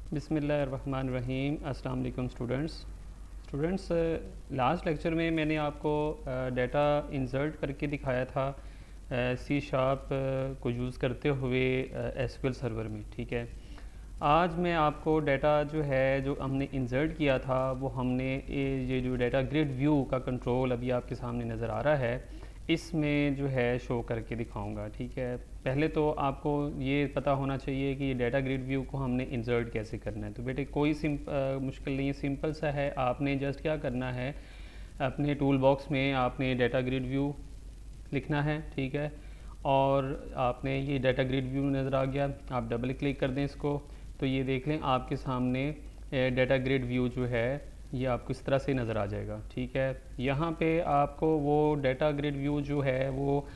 बिस्मिल्लाहिर्रहमानिर्रहीम। अस्सलाम वालेकुम स्टूडेंट्स, लास्ट लेक्चर में मैंने आपको डाटा इंसर्ट करके दिखाया था सी शार्प को यूज़ करते हुए एसक्यूएल सर्वर में। ठीक है, आज मैं आपको डाटा जो है जो हमने इंसर्ट किया था वो हमने ये जो डाटा ग्रिड व्यू का कंट्रोल अभी आपके सामने नज़र आ रहा है इसमें जो है शो करके दिखाऊंगा। ठीक है, पहले तो आपको ये पता होना चाहिए कि ये डाटा ग्रिड व्यू को हमने इंसर्ट कैसे करना है। तो बेटे कोई मुश्किल नहीं है, सिंपल सा है। आपने जस्ट क्या करना है, अपने टूल बॉक्स में आपने डाटा ग्रिड व्यू लिखना है। ठीक है, और आपने ये डाटा ग्रिड व्यू नज़र आ गया, आप डबल क्लिक कर दें इसको तो ये देख लें आपके सामने डाटा ग्रिड व्यू जो है ये आपको इस तरह से नज़र आ जाएगा। ठीक है, यहाँ पे आपको वो डाटा ग्रिड व्यू जो है वो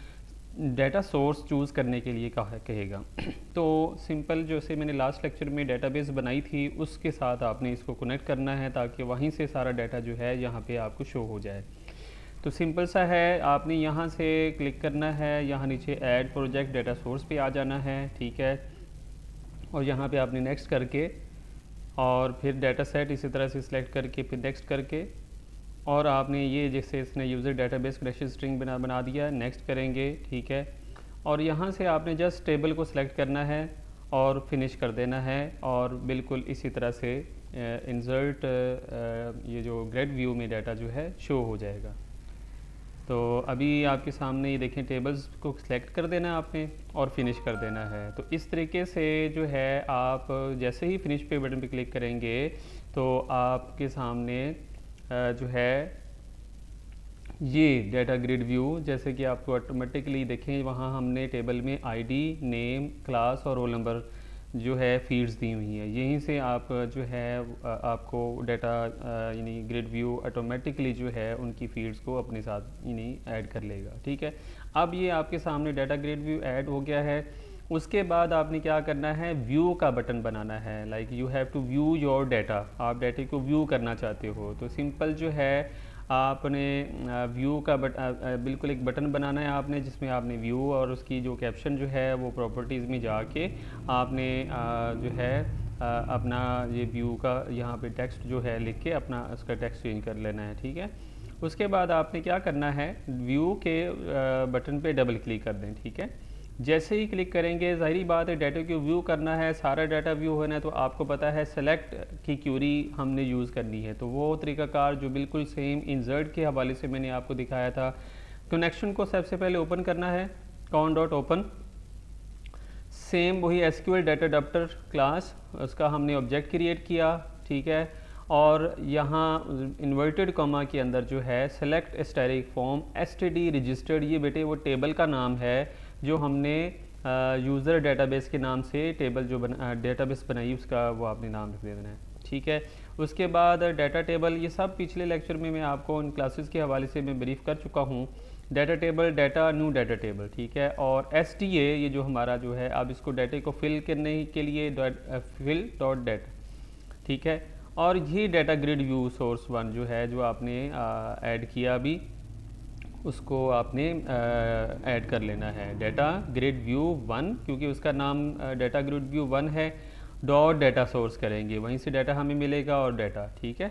डाटा सोर्स चूज़ करने के लिए कहेगा। तो सिंपल जैसे मैंने लास्ट लेक्चर में डेटाबेस बनाई थी उसके साथ आपने इसको कनेक्ट करना है ताकि वहीं से सारा डाटा जो है यहाँ पे आपको शो हो जाए। तो सिंपल सा है, आपने यहाँ से क्लिक करना है, यहाँ नीचे ऐड प्रोजेक्ट डाटा सोर्स पे आ जाना है। ठीक है, और यहाँ पे आपने नेक्स्ट करके और फिर डाटा सेट इसी तरह से सिलेक्ट करके फिर नेक्स्ट करके और आपने ये जैसे इसने यूज़र डाटाबेस क्रैश स्ट्रिंग बना दिया, नेक्स्ट करेंगे। ठीक है, और यहाँ से आपने जस्ट टेबल को सिलेक्ट करना है और फिनिश कर देना है और बिल्कुल इसी तरह से इंसर्ट ये जो ग्रिड व्यू में डाटा जो है शो हो जाएगा। तो अभी आपके सामने ये देखें, टेबल्स को सिलेक्ट कर देना है आपने और फिनिश कर देना है। तो इस तरीके से जो है आप जैसे ही फिनिश पे बटन पे क्लिक करेंगे तो आपके सामने जो है ये डाटा ग्रिड व्यू जैसे कि आपको ऑटोमेटिकली देखें वहाँ हमने टेबल में आईडी, नेम, क्लास और रोल नंबर जो है फीड्स दी हुई हैं। यहीं से आप जो है आपको डाटा यानी ग्रिड व्यू ऑटोमेटिकली जो है उनकी फीड्स को अपने साथ यानी ऐड कर लेगा। ठीक है, अब ये आपके सामने डाटा ग्रिड व्यू ऐड हो गया है। उसके बाद आपने क्या करना है, व्यू का बटन बनाना है। Like you have to view your data, आप डाटे को व्यू करना चाहते हो तो सिंपल जो है आपने व्यू का बिल्कुल एक बटन बनाना है आपने, जिसमें आपने व्यू और उसकी जो कैप्शन जो है वो प्रॉपर्टीज़ में जाके आपने जो है अपना ये व्यू का यहाँ पे टेक्स्ट जो है लिख के अपना उसका टेक्स्ट चेंज कर लेना है। ठीक है, उसके बाद आपने क्या करना है, व्यू के बटन पे डबल क्लिक कर दें। ठीक है, जैसे ही क्लिक करेंगे ज़ाहिरी बात है डाटा को व्यू करना है, सारा डाटा व्यू होना है तो आपको पता है सेलेक्ट की क्यूरी हमने यूज़ करनी है। तो वो तरीक़ाकार जो बिल्कुल सेम इंसर्ट के हवाले से मैंने आपको दिखाया था, कनेक्शन को सबसे पहले ओपन करना है, काउंट डॉट ओपन, सेम वही एसक्यूएल डाटा अडॉप्टर क्लास, उसका हमने ऑब्जेक्ट क्रिएट किया। ठीक है, और यहाँ इन्वर्टेड कॉमा के अंदर जो है select static form STD registered, ये बेटे वो टेबल का नाम है जो हमने यूज़र डेटाबेस के नाम से टेबल जो डेटाबेस बनाई उसका वो आपने नाम लिख देना है। ठीक है, उसके बाद डाटा टेबल, ये सब पिछले लेक्चर में मैं आपको उन क्लासेस के हवाले से मैं ब्रीफ कर चुका हूँ। Data table, data new data table. ठीक है, और एसटीए ये जो हमारा जो है अब इसको डाटे को फिल करने के लिए फिल डॉट डाटा। ठीक है, और ये data grid view source one जो है जो आपने ऐड किया अभी उसको आपने ऐड कर लेना है, डाटा ग्रिड व्यू वन, क्योंकि उसका नाम डाटा ग्रिड व्यू वन है। डॉट डाटा सोर्स करेंगे, वहीं से डाटा हमें मिलेगा और डाटा। ठीक है,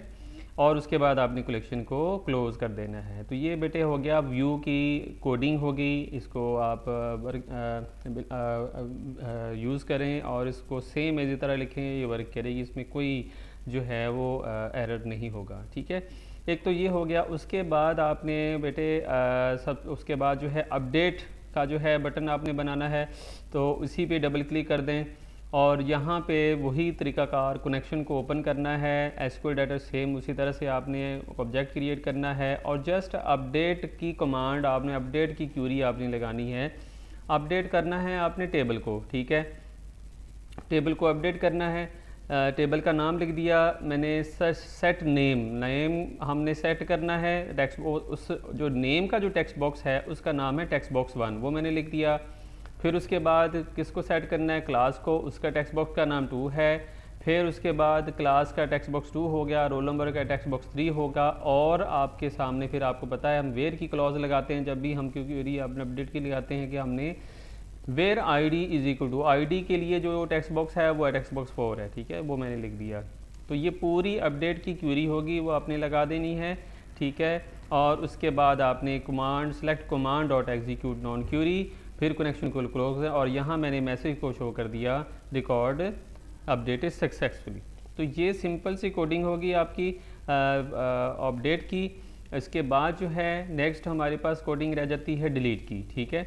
और उसके बाद आपने कलेक्शन को क्लोज़ कर देना है। तो ये बेटे हो गया व्यू की कोडिंग हो गई, इसको आप यूज़ करें और इसको सेम इसी तरह लिखें, ये वर्क करेगी, इसमें कोई जो है वो एरर नहीं होगा। ठीक है, एक तो ये हो गया। उसके बाद आपने बेटे उसके बाद जो है अपडेट का जो है बटन आपने बनाना है, तो उसी पे डबल क्लिक कर दें और यहाँ पे वही तरीक़ाकार कनेक्शन को ओपन करना है, एसक्यूएल डाटा सेम उसी तरह से आपने ऑब्जेक्ट क्रिएट करना है और जस्ट अपडेट की कमांड आपने, अपडेट की क्यूरी आपने लगानी है, अपडेट करना है आपने टेबल को। ठीक है, टेबल को अपडेट करना है, टेबल का नाम लिख दिया मैंने, सेट नेम हमने सेट करना है, टेक्स्ट उस जो नेम का जो टेक्स्ट बॉक्स है उसका नाम है टेक्स्ट बॉक्स वन, वो मैंने लिख दिया। फिर उसके बाद किसको सेट करना है, क्लास को, उसका टेक्स्ट बॉक्स का नाम 2 है। फिर उसके बाद क्लास का टेक्स्ट बॉक्स 2 हो गया, रोल नंबर का टेक्स्ट बॉक्स 3 होगा और आपके सामने फिर आपको पता है हम वेयर की क्लॉज लगाते हैं जब भी हम, क्योंकि अपने अपडेट की लगाते हैं कि हमने where ID is equal to, ID के लिए जो टेक्स्ट बॉक्स है वो टेक्स्ट बॉक्स 4 है, ठीक है, वो मैंने लिख दिया। तो ये पूरी अपडेट की क्वेरी होगी, वो आपने लगा देनी है, ठीक है। और उसके बाद आपने command select command dot execute non query, फिर कनेक्शन को क्लोज है, और यहाँ मैंने मैसेज को शो कर दिया रिकॉर्ड अपडेटेड सक्सेसफुली। तो ये सिंपल सी कोडिंग होगी आपकी अपडेट की। इसके बाद जो है नेक्स्ट हमारे पास कोडिंग रह जाती है डिलीट की, ठीक है।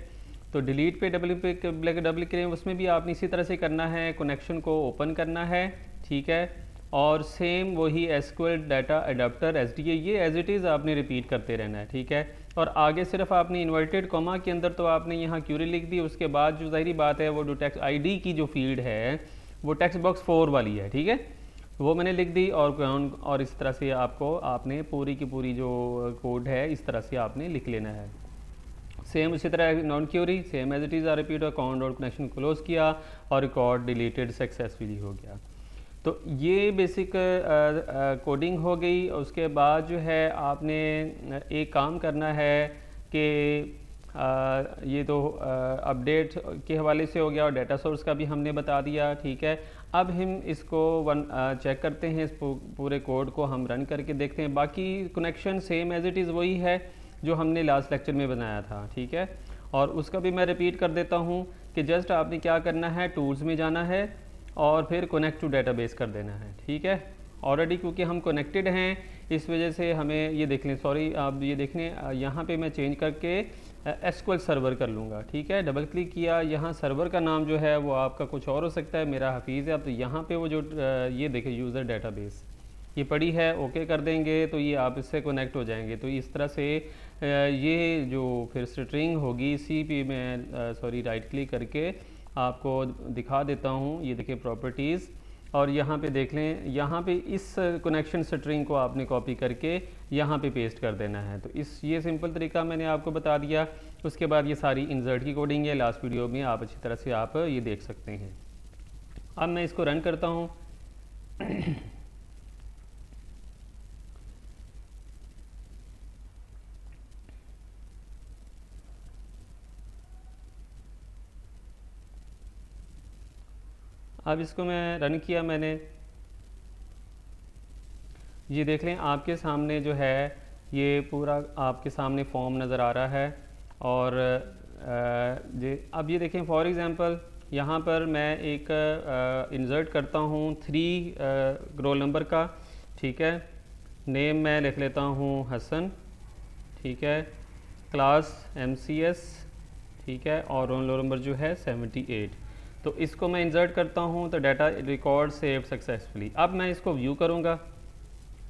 तो डिलीट पे डबल करें, उसमें भी आपने इसी तरह से करना है, कनेक्शन को ओपन करना है, ठीक है। और सेम वही SQL डाटा अडाप्टर SDA, ये एज इट इज़ आपने रिपीट करते रहना है, ठीक है। और आगे सिर्फ आपने इन्वर्टेड कॉमा के अंदर तो आपने यहाँ क्यूरी लिख दी, उसके बाद जो ज़ाहिरी बात है वो जो टेक्स्ट ID की जो फील्ड है वो टेक्स्ट बॉक्स 4 वाली है, ठीक है, वो मैंने लिख दी। और इस तरह से आपने पूरी की पूरी जो कोड है इस तरह से आपने लिख लेना है। सेम उसी तरह नॉन query same as it is repeat, account और कनेक्शन क्लोज किया और रिकॉर्ड डिलीटेड सक्सेसफुली हो गया। तो ये बेसिक कोडिंग हो गई। उसके बाद जो है आपने एक काम करना है कि ये तो अपडेट के हवाले से हो गया और डाटा सोर्स का भी हमने बता दिया, ठीक है। अब हम इसको चेक करते हैं, इस पूरे कोड को हम रन करके देखते हैं। बाकी connection same as it is वही है जो हमने लास्ट लेक्चर में बनाया था, ठीक है। और उसका भी मैं रिपीट कर देता हूँ कि जस्ट आपने क्या करना है, टूल्स में जाना है और फिर कनेक्ट टू डेटाबेस कर देना है, ठीक है। ऑलरेडी क्योंकि हम कनेक्टेड हैं इस वजह से हमें ये देख लें, सॉरी आप ये देख लें, यहाँ पे मैं चेंज करके SQL सर्वर कर लूँगा, ठीक है। डबल क्लिक किया, यहाँ सर्वर का नाम जो है वो आपका कुछ और हो सकता है, मेरा हफीज़ है। अब तो यहाँ पे वो जो ये देखें यूज़र डेटाबेस ये पड़ी है, ओके कर देंगे तो ये आप इससे कनेक्ट हो जाएंगे। तो इस तरह से ये जो फिर स्ट्रिंग होगी, इसी पे मैं सॉरी राइट क्लिक करके आपको दिखा देता हूँ। ये देखिए प्रॉपर्टीज़, और यहाँ पे देख लें, यहाँ पे इस कनेक्शन स्ट्रिंग को आपने कॉपी करके यहाँ पे पेस्ट कर देना है। तो ये सिंपल तरीका मैंने आपको बता दिया। उसके बाद ये सारी इंसर्ट की कोडिंग है, लास्ट वीडियो में आप अच्छी तरह से आप ये देख सकते हैं। अब मैं इसको रन करता हूँ। अब इसको मैं रन किया मैंने, ये देख लें आपके सामने जो है ये पूरा आपके सामने फॉर्म नज़र आ रहा है। और अब ये देखें फॉर एग्ज़ाम्पल यहाँ पर मैं एक इंसर्ट करता हूँ 3 रोल नंबर का, ठीक है। नेम मैं लिख लेता हूँ हसन, ठीक है। क्लास MCS, ठीक है। और रोल नंबर जो है 78। तो इसको मैं इंसर्ट करता हूँ तो डाटा रिकॉर्ड सेव सक्सेसफुली। अब मैं इसको व्यू करूँगा,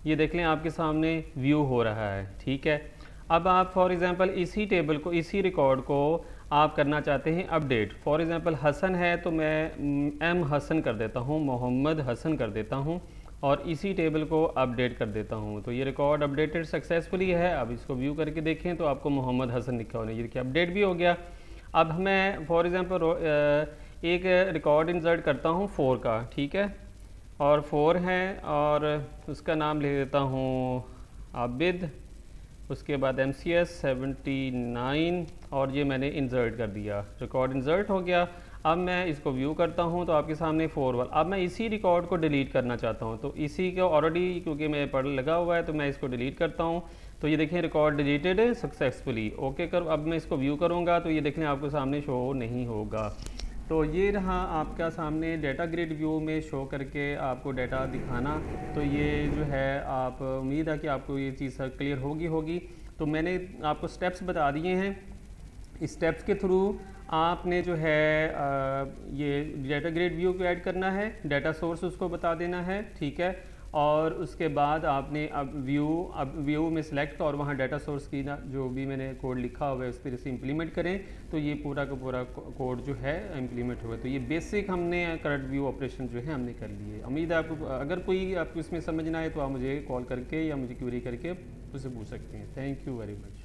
ये देख लें आपके सामने व्यू हो रहा है, ठीक है। अब आप फॉर एग्ज़ाम्पल इसी टेबल को, इसी रिकॉर्ड को आप करना चाहते हैं अपडेट। फॉर एग्ज़ाम्पल हसन है तो मैं M हसन कर देता हूँ, मोहम्मद हसन कर देता हूँ और इसी टेबल को अपडेट कर देता हूँ। तो ये रिकॉर्ड अपडेटेड सक्सेसफुली है। अब इसको व्यू करके देखें तो आपको मोहम्मद हसन लिखा होना, ये देखिए अपडेट भी हो गया। अब मैं फॉर एग्ज़ाम्पल एक रिकॉर्ड इंसर्ट करता हूँ 4 का, ठीक है। और 4 है और उसका नाम लिख देता हूँ आबिद, उसके बाद MCS 79 और ये मैंने इंसर्ट कर दिया, रिकॉर्ड इंसर्ट हो गया। अब मैं इसको व्यू करता हूँ तो आपके सामने 4 वाला। अब मैं इसी रिकॉर्ड को डिलीट करना चाहता हूँ, तो इसी को ऑलरेडी क्योंकि मैं पढ़ लगा हुआ है तो मैं इसको डिलीट करता हूँ। तो ये देखें रिकॉर्ड डिलीटेड सक्सेसफुली, ओके कर। अब मैं इसको व्यू करूँगा तो ये देखें आपको सामने शो नहीं होगा। तो ये रहा आपका सामने डाटा ग्रिड व्यू में शो करके आपको डाटा दिखाना। तो ये जो है आप उम्मीद है कि आपको ये चीज़ क्लियर होगी। तो मैंने आपको स्टेप्स बता दिए हैं, इस स्टेप्स के थ्रू आपने जो है ये डाटा ग्रिड व्यू को ऐड करना है, डाटा सोर्स उसको बता देना है, ठीक है। और उसके बाद आपने अब व्यू में सिलेक्ट और वहाँ डाटा सोर्स की ना जो भी मैंने कोड लिखा हुआ है उस तरह से इम्प्लीमेंट करें तो ये पूरा का पूरा कोड जो है इम्प्लीमेंट हुआ। तो ये बेसिक हमने करंट व्यू ऑपरेशन जो है हमने कर लिए। उम्मीद है आपको, अगर कोई आपको इसमें समझना है तो आप मुझे कॉल करके या मुझे क्वेरी करके उससे पूछ सकते हैं। Thank you very much.